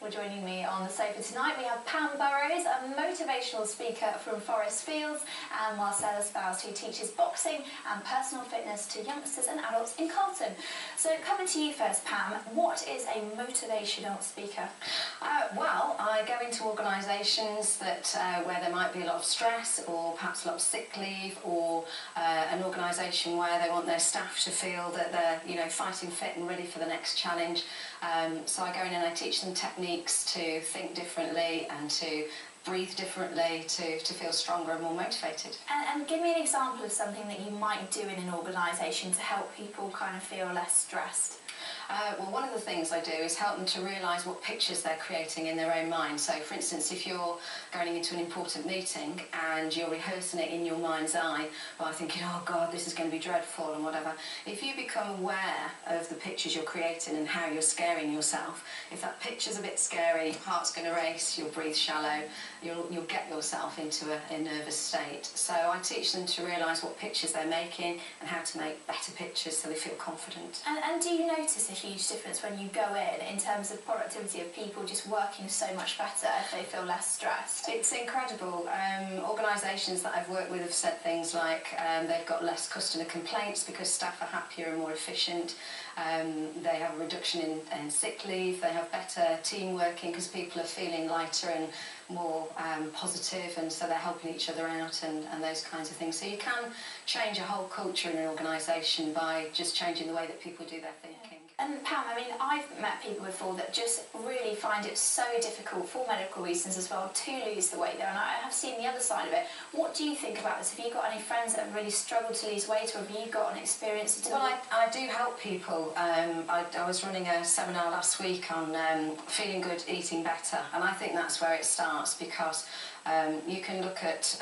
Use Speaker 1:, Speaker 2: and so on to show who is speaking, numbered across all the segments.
Speaker 1: Well, joining me on the sofa tonight we have Pam Burrows, a motivational speaker from Forest Fields, and Marcella Spouse, who teaches boxing and personal fitness to youngsters and adults in Carlton. So coming to you first, Pam, what is a motivational speaker?
Speaker 2: Well, I go into organisations that where there might be a lot of stress or perhaps a lot of sick leave, or an organisation where they want their staff to feel that they're fighting fit and ready for the next challenge. So I go in and I teach them techniques to think differently and to breathe differently to feel stronger and more motivated.
Speaker 1: And give me an example of something that you might do in an organisation to help people kind of feel less stressed.
Speaker 2: Well, one of the things I do is help them to realise what pictures they're creating in their own mind. So, for instance, if you're going into an important meeting and you're rehearsing it in your mind's eye by thinking, oh God, this is going to be dreadful and whatever, if you become aware of the pictures you're creating and how you're scaring yourself, if that picture's a bit scary, heart's going to race, you'll breathe shallow, you'll get yourself into a nervous state. So I teach them to realise what pictures they're making and how to make better pictures so they feel confident.
Speaker 1: And do you notice a huge difference when you go in terms of productivity of people just working so much better if they feel less stressed?
Speaker 2: It's incredible. Organisations that I've worked with have said things like they've got less customer complaints because staff are happier and more efficient. They have a reduction in sick leave. They have better team working because people are feeling lighter and more positive, and so they're helping each other out and those kinds of things. So you can change a whole culture in an organisation by just changing the way that people do their thinking.
Speaker 1: And Pam, I mean, I've met people before that just really find it so difficult, for medical reasons as well, to lose the weight there, and I have seen the other side of it. What do you think about this? Have you got any friends that have really struggled to lose weight, or have you got an experience at all?
Speaker 2: Well, I do help people. I was running a seminar last week on feeling good, eating better, and I think that's where it starts, because you can look at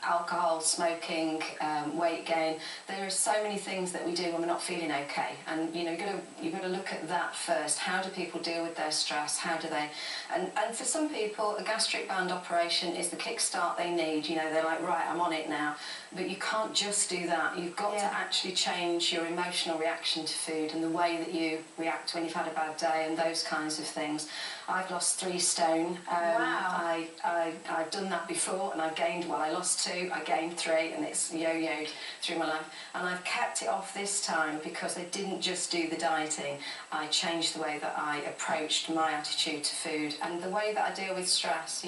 Speaker 2: alcohol, smoking, weight gain. There are so many things that we do when we're not feeling okay, and you've got to look at that first. How do people deal with their stress? How do they? And for some people, a gastric band operation is the kickstart they need. They're like, right, I'm on it now. But you can't just do that. You've got to actually change your emotional reaction to food and the way that you react when you've had a bad day and those kinds of things. I've lost 3 stone.
Speaker 1: Wow.
Speaker 2: I've done that before, and I lost 2, I gained 3, and it's yo-yoed through my life. And I've kept it off this time because I didn't just do the dieting. I changed the way that I approached my attitude to food and the way that I deal with stress.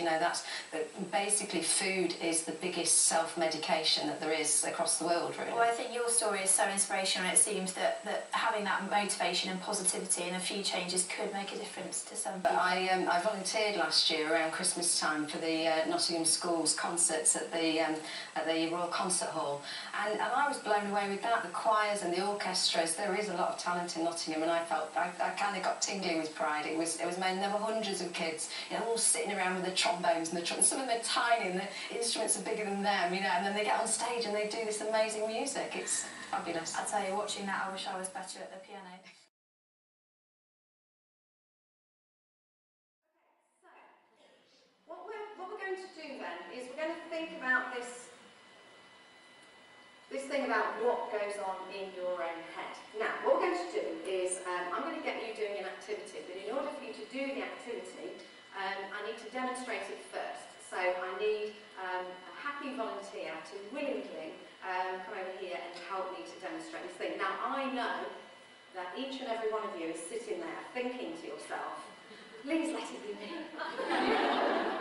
Speaker 2: Basically food is the biggest self-medication that there is across the world, really.
Speaker 1: Well, I think your story is so inspirational. It seems that having that motivation and positivity and a few changes could make a difference to some people.
Speaker 2: I volunteered last year around Christmas time for the Nottingham Schools concerts at the Royal Concert Hall, and I was blown away with that. The choirs and the orchestras. There is a lot of talent in Nottingham, and I felt I kind of got tingly with pride. It was amazing. There were hundreds of kids, all sitting around with the trombones and the trumpets. Some of them are tiny, and the instruments are bigger than them, and then they get on stage and they do this amazing music. It's fabulous.
Speaker 1: I tell you, watching that, I wish I was better at the piano.
Speaker 3: What we're going to do then is we're going to think about this thing about what goes on in your own head. Now, what we're going to do is I'm going to get you doing an activity, but in order for you to do the activity, I need to demonstrate it first. So I need a happy volunteer to willingly come over here and help me to demonstrate this thing. Now, I know that each and every one of you is sitting there thinking to yourself, please let it be me.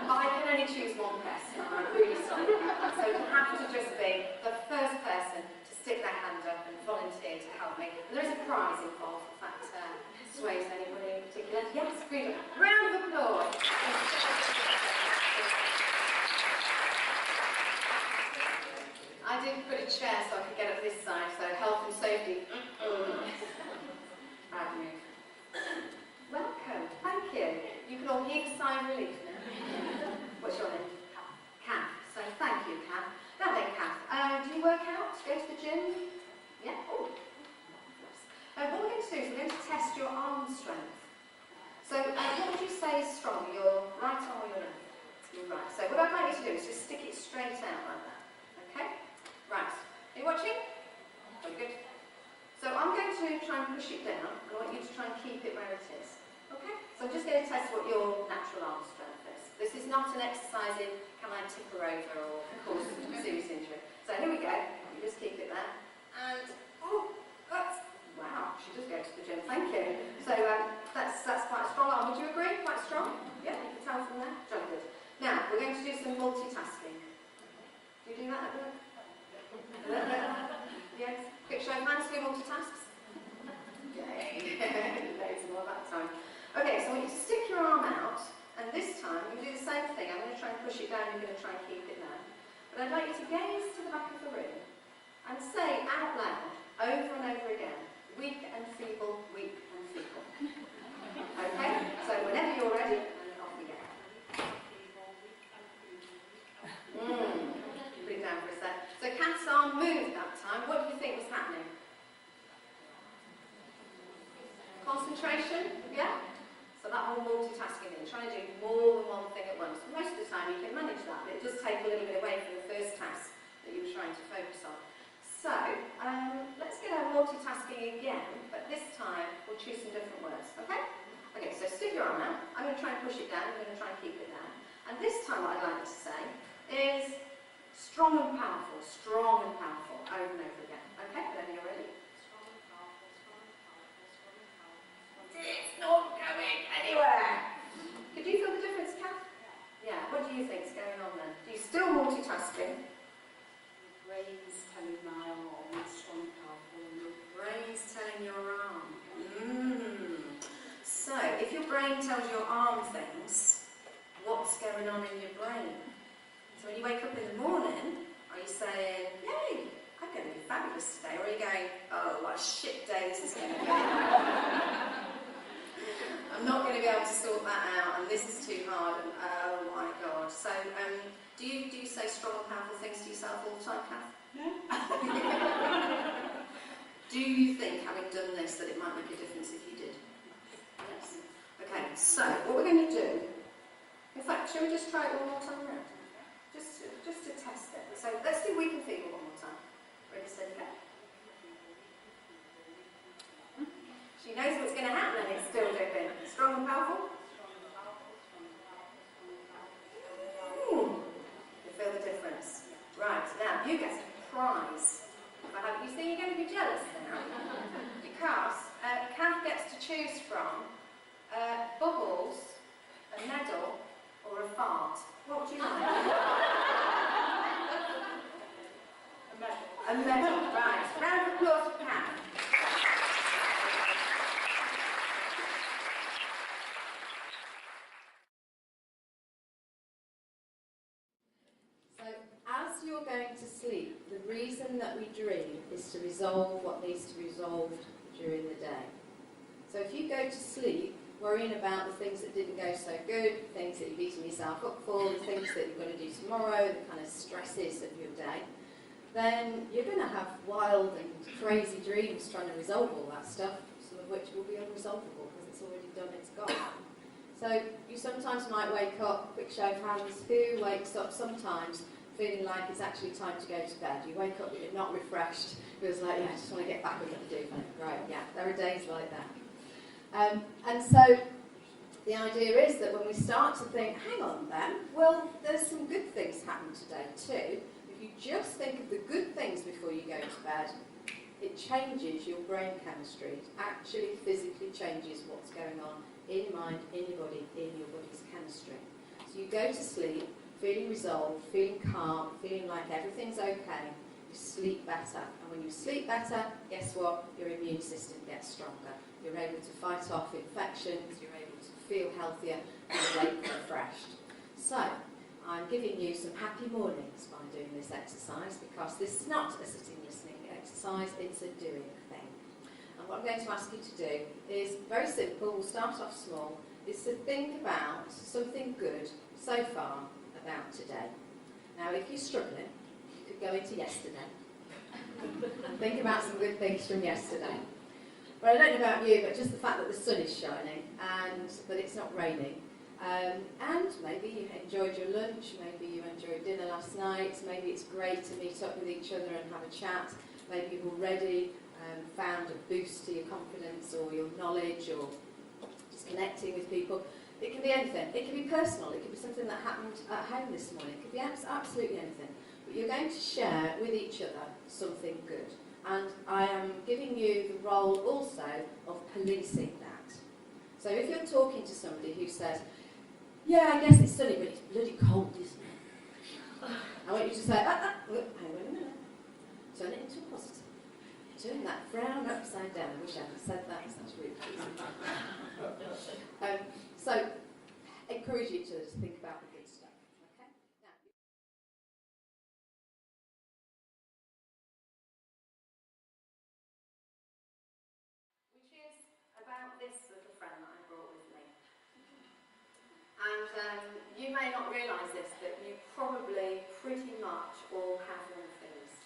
Speaker 3: I can only choose one person. I'm really sorry about that. So it will have to just be the first person to stick their hand up and volunteer to help me. And there is a prize involved, if that sways anybody in particular. Yes, brilliant. Round of applause. I did put a chair so I could get up this side, so health and safety. Bad move. Welcome, thank you. You can all heave a sigh of relief now. What's your name? Kath. So thank you, Kath. Now then, Kath, do you work out? Go to the gym? Yeah? Oh. What we're going to do is we're going to test your arm strength. So what would you say is strong? Your right arm or your left? Your right. So what I'd like you to do is just stick it straight out like that. Okay? Right. Are you watching? Very good. So I'm going to try and push it down. I want you to try and keep it where it is. Okay? So just going to test what your natural arm strength is. This is not an exercise in can I tip her over or cause serious injury. So here we go. You just keep it there. And, oh, wow, she does go to the gym. Thank you. So that's quite a strong arm. Would you agree? Quite strong? Yeah, you can tell from there. Jolly good. Now, we're going to do some multitasking. Do you do that at work? Yes? Quick show of hands, who multitasks? Yay! Loads more that time. Okay, so I want you to stick your arm out, and this time you do the same thing. I'm going to try and push it down, you're going to try and keep it there. But I'd like you to gaze to the back of the room and say out loud, over and over again, weak and feeble, weak and feeble. Okay? So whenever you're ready, off we go. Put it down for a sec. So Kath's arm moved that time. What do you think was happening? Concentration? Yeah? So that whole multitasking thing, trying to do more than one thing at once. Most of the time you can manage that, but it does take a little bit away from the first task that you were trying to focus on. So, let's get our multitasking again, but this time we'll choose some different words, okay? Okay, so stick your arm out. I'm going to try and push it down, I'm going to try and keep it down. And this time what I'd like to say is strong and powerful, over and over again. Okay, then you're ready? Strong and powerful, strong and powerful, strong and powerful. It's not going anywhere! Could you feel the difference, Kath? Yeah, what do you think's going on then? Do you still multitasking?
Speaker 4: Brain's telling my arm, strong and powerful, and your
Speaker 3: Brain's telling your arm. So, if your brain tells your arm things, what's going on in your brain? So when you wake up in the morning, are you saying, yay, I'm going to be fabulous today? Or are you going, oh, what a shit day this is going to be? I'm not going to be able to sort that out, and this is too hard, and oh my God. So, do you say strong and powerful things to yourself all the time, Kath?
Speaker 4: No.
Speaker 3: Do you think, having done this, that it might make a difference if you did? Yes. Okay, so what we're going to do, in fact, shall we just try it one more time now? Just to test it. So let's do weak and feeble one more time. Ready, steady, go. She knows what's going to happen and it's still dipping. Strong and powerful? You feel the difference. Right, now you get a prize. You see, you're going to be jealous now. Because Kath gets to choose from bubbles, a medal, or a fart. What would you like?
Speaker 4: A medal.
Speaker 3: A medal, right. Round of applause for Kath. So, as you're going to sleep, the reason that we dream is to resolve what needs to be resolved during the day. So if you go to sleep worrying about the things that didn't go so good, the things that you've beaten yourself up for, the things that you've got to do tomorrow, the kind of stresses of your day, then you're going to have wild and crazy dreams trying to resolve all that stuff, some of which will be unresolvable because it's already done, it's gone. So you sometimes might wake up, quick show of hands, who wakes up sometimes feeling like it's actually time to go to bed? You wake up but you're not refreshed, feels like, yeah, I just want to get back and do something. Right, yeah, there are days like that. And so the idea is that when we start to think, hang on then, well, there's some good things happen today too. If you just think of the good things before you go to bed, it changes your brain chemistry. It actually physically changes what's going on in your mind, in your body, in your body's chemistry. So you go to sleep feeling resolved, feeling calm, feeling like everything's okay, you sleep better. And when you sleep better, guess what? Your immune system gets stronger. You're able to fight off infections, you're able to feel healthier, and you're refreshed. So, I'm giving you some happy mornings by doing this exercise because this is not a sitting listening exercise, it's a doing thing. And what I'm going to ask you to do is very simple, we'll start off small, is to think about something good so far about today. Now if you're struggling, you could go into yesterday and think about some good things from yesterday. But I don't know about you, but just the fact that the sun is shining and that it's not raining, and maybe you enjoyed your lunch, maybe you enjoyed dinner last night, maybe it's great to meet up with each other and have a chat, maybe you've already found a boost to your confidence or your knowledge or just connecting with people. It can be anything. It can be personal. It could be something that happened at home this morning. It could be absolutely anything. But you're going to share with each other something good. And I am giving you the role also of policing that. So if you're talking to somebody who says, yeah, I guess it's sunny, but it's bloody cold, isn't it? I want you to say, hang on a minute. Turn it into a positive. Turn that frown upside down. I wish I hadn't said that, because that's really pleasing. So, encourage each other to think about the good stuff. Okay? Now, which is about this little friend that I brought with me. And you may not realise this, but you probably pretty much all have one of these.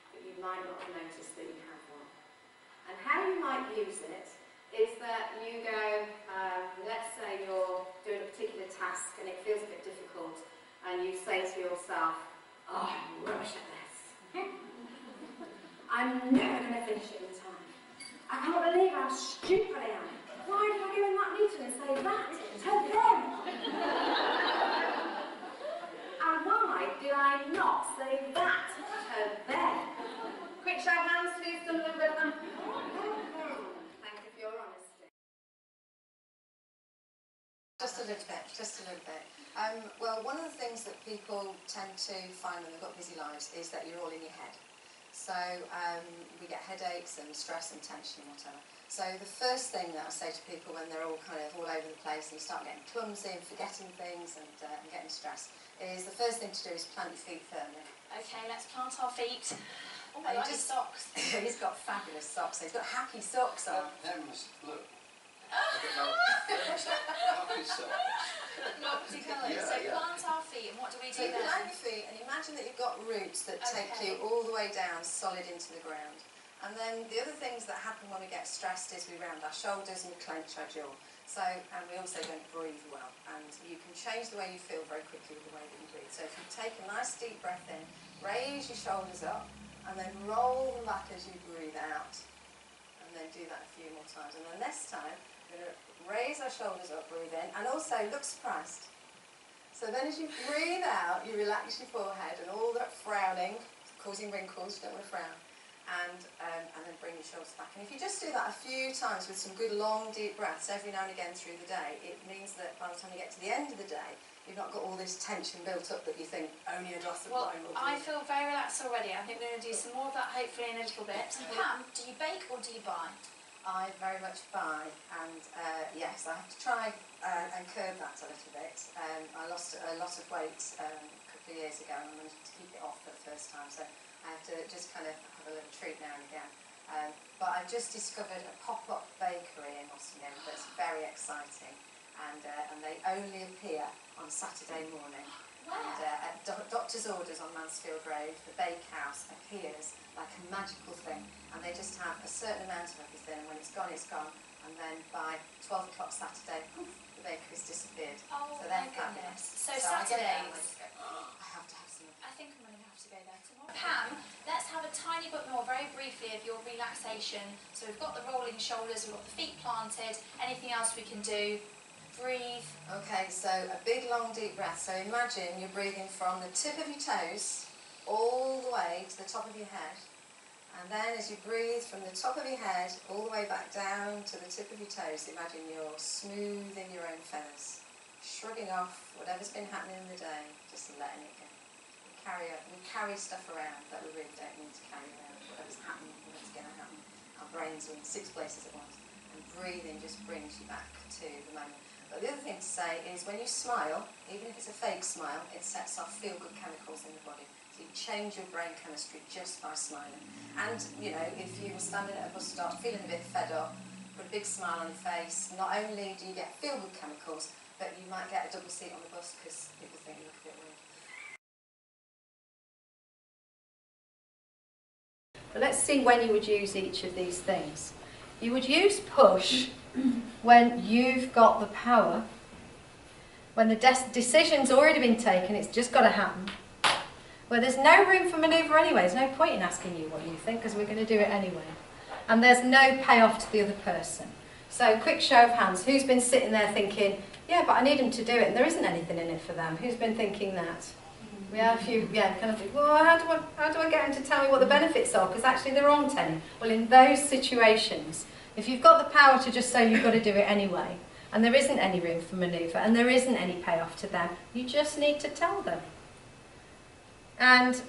Speaker 3: But you might not have noticed that you have one. And how you might use it is that you go, let's say you're doing a particular task and it feels a bit difficult, and you say to yourself, oh, I'm rubbish at this. I'm never going to finish it in time. I can't believe how stupid I am. Why did I go in that meeting and say that to them? And why did I not say that to them? Quick show of hands, please, done a little bit of that. Thank you for your honesty.
Speaker 2: Just a little bit. Well, one of the things that people tend to find when they've got busy lives is that you're all in your head. So we get headaches and stress and tension and whatever. So the first thing that I say to people when they're all kind of all over the place and you start getting clumsy and forgetting things and getting stressed is the first thing to do is plant your feet firmly.
Speaker 1: Okay, let's plant our feet. Oh, I
Speaker 2: And
Speaker 1: like his socks.
Speaker 2: He's got fabulous socks. He's got happy socks on.
Speaker 5: Look. Happy socks.
Speaker 1: Multicolored.
Speaker 5: Yeah,
Speaker 1: So
Speaker 5: yeah.
Speaker 1: plant our feet, and what do we
Speaker 2: So
Speaker 1: do
Speaker 2: you
Speaker 1: then?
Speaker 2: plant your feet and imagine that you've got roots that take you all the way down solid into the ground. And then the other things that happen when we get stressed is we round our shoulders and we clench our jaw. So, and we also don't breathe well. And you can change the way you feel very quickly with the way that you breathe. So if you take a nice deep breath in, raise your shoulders up, and then roll them back as you breathe out. And then do that a few more times. And then this time, we're going to raise our shoulders up, breathe in, and also look surprised. So then as you breathe out, you relax your forehead and all that frowning, causing wrinkles, you don't want to frown. And then bring your shoulders back. And if you just do that a few times with some good long deep breaths every now and again through the day, it means that by the time you get to the end of the day, you've not got all this tension built up that you think only a glass of wine will do.
Speaker 1: I feel very relaxed already. I think we're going to do some more of that hopefully in a little bit. Pam, do you bake or do you buy?
Speaker 2: I very much buy, and yes, I have to try and curb that a little bit. I lost a lot of weight a couple of years ago and I managed to keep it off for the first time, so I have to just kind of have a little treat now and again. But I've just discovered a pop-up bakery in Nottingham that's very exciting, and they only appear on Saturday morning.
Speaker 1: Wow.
Speaker 2: And at Doctor's Orders on Mansfield Road, the bakehouse appears like a magical thing, and they just have a certain amount of everything, and when it's gone, and then by 12 o'clock Saturday, poof, the bakery's disappeared.
Speaker 1: Oh,
Speaker 2: so
Speaker 1: my
Speaker 2: they're
Speaker 1: goodness.
Speaker 2: fabulous.
Speaker 1: So
Speaker 2: I get there and I
Speaker 1: Saturdays.
Speaker 2: just go, oh, I have to have some.
Speaker 1: I think I'm going to have to go there tomorrow. Pam, let's have a tiny bit more, very briefly, of your relaxation. So we've got the rolling shoulders, we've got the feet planted. Anything else we can do? Breathe.
Speaker 2: Okay, so a big long deep breath. So imagine you're breathing from the tip of your toes all the way to the top of your head. And then as you breathe from the top of your head all the way back down to the tip of your toes, imagine you're smoothing your own feathers, shrugging off whatever's been happening in the day, just letting it go. We carry stuff around that we really don't need to carry around. Whatever's happening, whatever's going to happen. Our brains are in 6 places at once. And breathing just brings you back to the moment. But the other thing to say is when you smile, even if it's a fake smile, it sets off feel-good chemicals in the body. So you change your brain chemistry just by smiling. And, you know, if you were standing at a bus stop feeling a bit fed up, put a big smile on your face, not only do you get feel-good chemicals, but you might get a double seat on the bus because people think you look a bit weird.
Speaker 3: But let's see when you would use each of these things. You would use push when you've got the power, when the decision's already been taken, it's just got to happen. Where there's no room for manoeuvre anyway, there's no point in asking you what you think because we're going to do it anyway. And there's no payoff to the other person.
Speaker 6: So quick show of hands, who's been sitting there thinking, yeah, but I need them to do it and there isn't anything in it for them? Who's been thinking that? We have a few, yeah, kind of think, well, how do I get them to tell me what the benefits are? Because actually there aren't any. Well, in those situations, if you've got the power to just say you've got to do it anyway, and there isn't any room for manoeuvre, and there isn't any payoff to them, you just need to tell them. And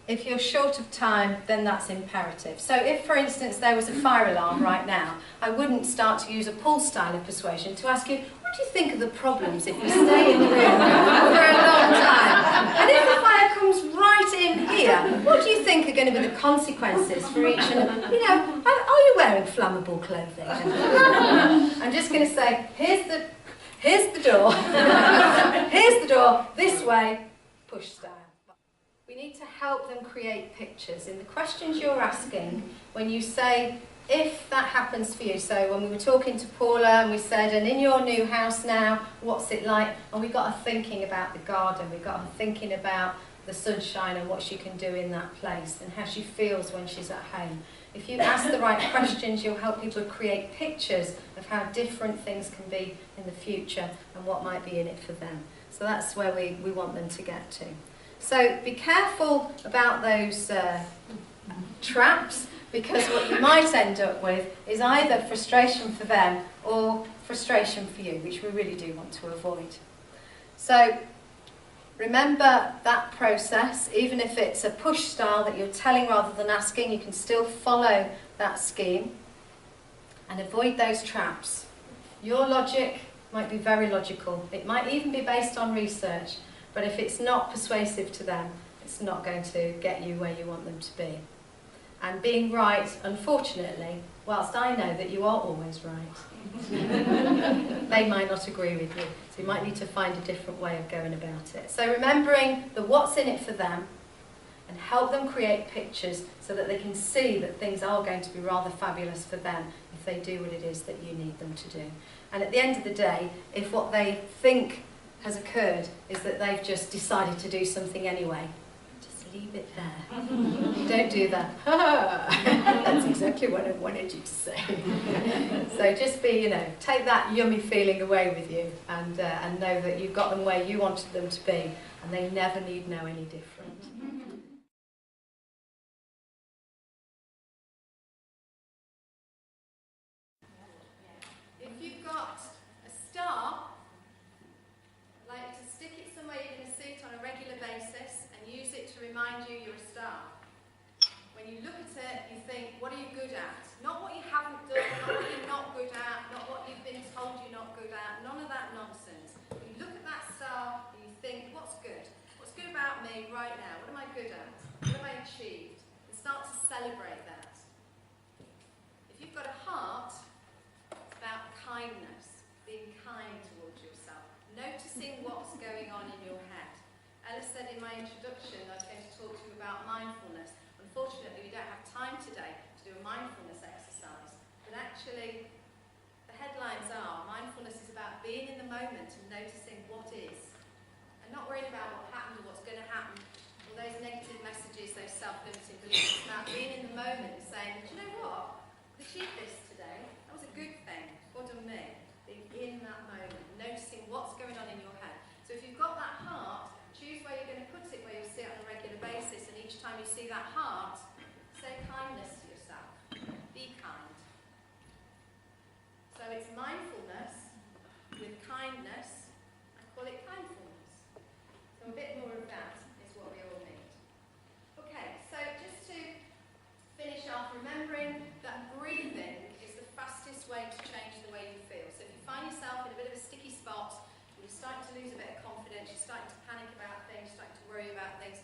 Speaker 6: if you're short of time, then that's imperative. So if, for instance, there was a fire alarm right now, I wouldn't start to use a pull style of persuasion to ask you, what do you think of the problems if you stay in the room for a long time? And if the fire comes right in here, what do you think are going to be the consequences for each? And, you know, are you wearing flammable clothing? I'm just going to say, here's the door. Here's the door, this way, push style. We need to help them create pictures. In the questions you're asking, when you say, if that happens for you, so when we were talking to Paula and we said, and in your new house now, what's it like? And we got her thinking about the garden, we got her thinking about the sunshine and what she can do in that place and how she feels when she's at home. If you ask the right questions, you'll help people create pictures of how different things can be in the future and what might be in it for them. So that's where we want them to get to. So be careful about those traps, because what you might end up with is either frustration for them or frustration for you, which we really do want to avoid. So remember that process. Even if it's a push style that you're telling rather than asking, you can still follow that scheme and avoid those traps. Your logic might be very logical. It might even be based on research. But if it's not persuasive to them, it's not going to get you where you want them to be. And being right, unfortunately, whilst I know that you are always right, they might not agree with you. So you might need to find a different way of going about it. So remembering the what's in it for them and help them create pictures so that they can see that things are going to be rather fabulous for them if they do what it is that you need them to do. And at the end of the day, if what they think has occurred is that they've just decided to do something anyway, just leave it there. Don't do that. That's exactly what I wanted you to say. So just be, you know, take that yummy feeling away with you and know that you've got them where you wanted them to be and they never need know any different. If you've got a star, like to stick it somewhere you're going to see it on a regular basis and use it to remind you you're a star. When you look at it, you think, what are you good at? Not what you haven't done, not what you're not good at, not what you've been told you're not good at, none of that nonsense. When you look at that star and you think, what's good? What's good about me right now? What am I good at? What have I achieved? And start to celebrate that. If you've got a heart, it's about kindness, being kind towards yourself. Noticing what's going on in your head. Ella said in my introduction I was going to talk to you about mindfulness. Unfortunately, we don't have time today to do a mindfulness exercise. But actually, the headlines are, mindfulness is about being in the moment and noticing what is. And not worrying about what happened or what's going to happen. All those negative messages, those self-limiting beliefs. It's about being in the moment and saying, do you know what? I achieved this today. That was a good thing. Well done me. Being in that moment, noticing what's going on in your head. So if you've got that heart, choose where you're going to put it, where you'll see it on a regular basis, and each time you see that heart, say kindness to yourself. Be kind. So it's mindfulness with kindness. I call it kindfulness. So a bit more of that is what we all need. Okay, so just to finish off, remembering that breathing is the fastest way to change the way you feel. So if you find yourself in a bit of a sticky spot, and you're starting to lose a bit of confidence, you're starting to panic about things, you're starting to worry about things,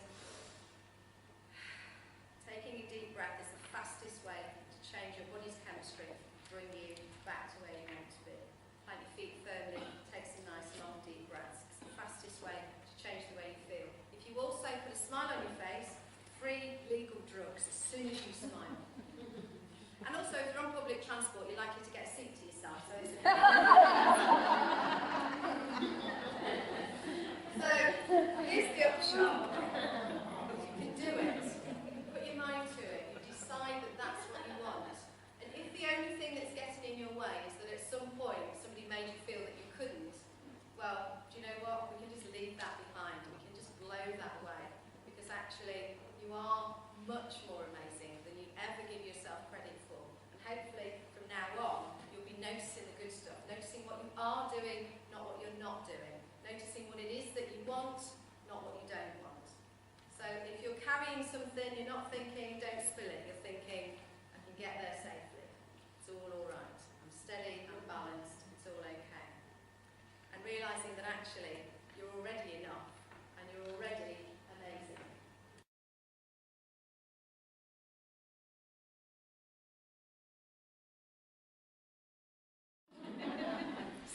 Speaker 6: taking a deep breath is the fastest way to change your body's chemistry, bring you back to where you want to be. Plant your feet firmly, take some nice long deep breaths. It's the fastest way to change the way you feel. If you also put a smile on your face, free legal drugs as soon as you smile. And also, if you're on public transport, you're likely to get a seat to yourself. So, so here's the upshot. You can do it. Put your mind to it. You decide that that's what you want. And if the only thing that's getting in your way is the actually you're already enough and you're already amazing.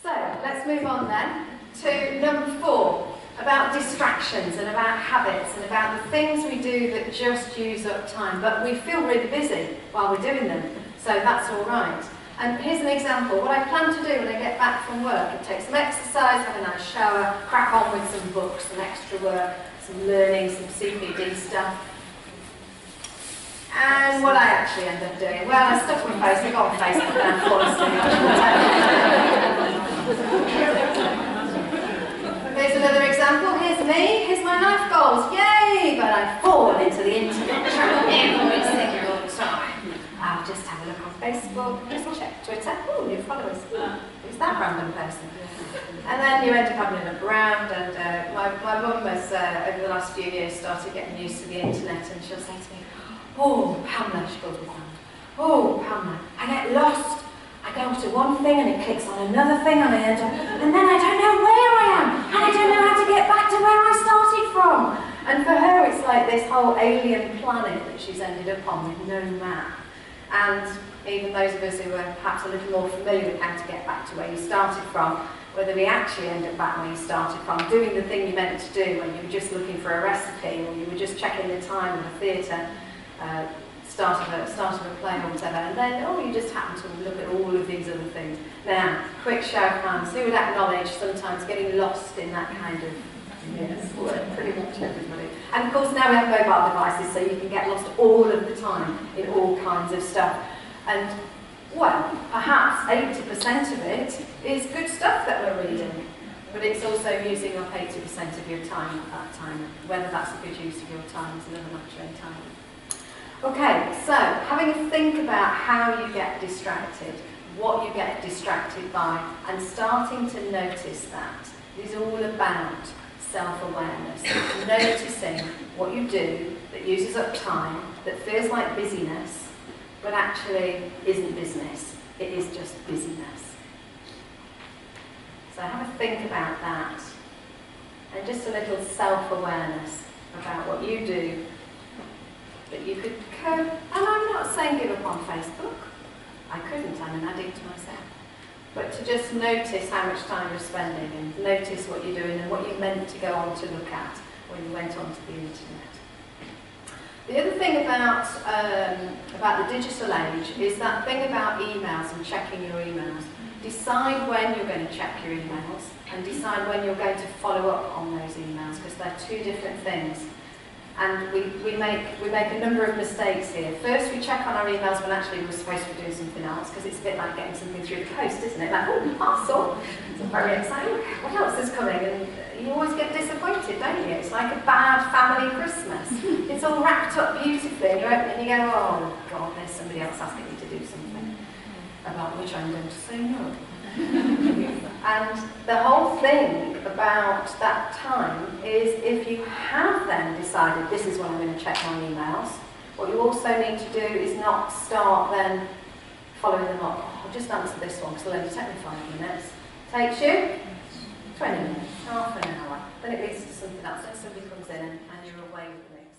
Speaker 6: So let's move on then to number 4, about distractions and about habits and about the things we do that just use up time, but we feel really busy while we're doing them, so that's all right. And here's an example. What I plan to do when I get back from work, I take some exercise, have a nice shower, crack on with some books, some extra work, some learning, some CPD stuff. And what I actually end up doing, well, I stuff my post, I go on Facebook and I fall asleep. Here's another example. Here's me. Here's my life goals. Yay! But I fall into the internet every single time. I'll just have a look on Facebook, just check Twitter. Oh, new followers. Who's that random person? And then you end up having a look around. And my mum has, over the last few years, started getting used to the internet, and she'll say to me, "Oh, Pamela," she calls me Pamela. "Oh, Pamela, I get lost. I go to one thing and it clicks on another thing and I end up, and then I don't know where I am, and I don't know how to get back to where I started from." And for her, it's like this whole alien planet that she's ended up on with no map. And even those of us who are perhaps a little more familiar with how to get back to where you started from, whether we actually end up back where you started from, doing the thing you meant to do when you were just looking for a recipe, or you were just checking the time of a theatre, start of a play or whatever, and then, oh, you just happen to look at all of these other things. Now, quick show of hands, who would acknowledge sometimes getting lost in that kind of, yes, well, pretty much everybody. And of course now we have mobile devices, so you can get lost all of the time in all kinds of stuff. And, well, perhaps 80% of it is good stuff that we're reading, but it's also using up 80% of your time at that time. Whether that's a good use of your time is another matter entirely. Okay, so having a think about how you get distracted, what you get distracted by, and starting to notice that is all about self-awareness. Noticing what you do that uses up time, that feels like busyness, but actually isn't business. It is just busyness. So have a think about that. And just a little self-awareness about what you do that you could cope. And I'm not saying give up on Facebook. I couldn't, I'm an addict myself. But to just notice how much time you're spending and notice what you're doing and what you meant to go on to look at when you went onto the internet. The other thing about the digital age is that thing about emails and checking your emails. Decide when you're going to check your emails and decide when you're going to follow up on those emails, because they're two different things. And we make a number of mistakes here. First, we check on our emails when actually we're supposed to be doing something else, because it's a bit like getting something through the post, isn't it? Like, oh, parcel. It's very exciting. What else is coming? And you always get disappointed, don't you? It's like a bad family Christmas. It's all wrapped up beautifully, and you open it and you go, oh, God, there's somebody else asking me to do something about which I'm going to say no. And the whole thing about that time is, if you have then decided this is when I'm going to check my emails, what you also need to do is not start then following them up. Oh, I'll just answer this one because it'll only take me 5 minutes. Takes you 20 minutes, half an hour. Then it leads to something else. Then somebody comes in and you're away with the next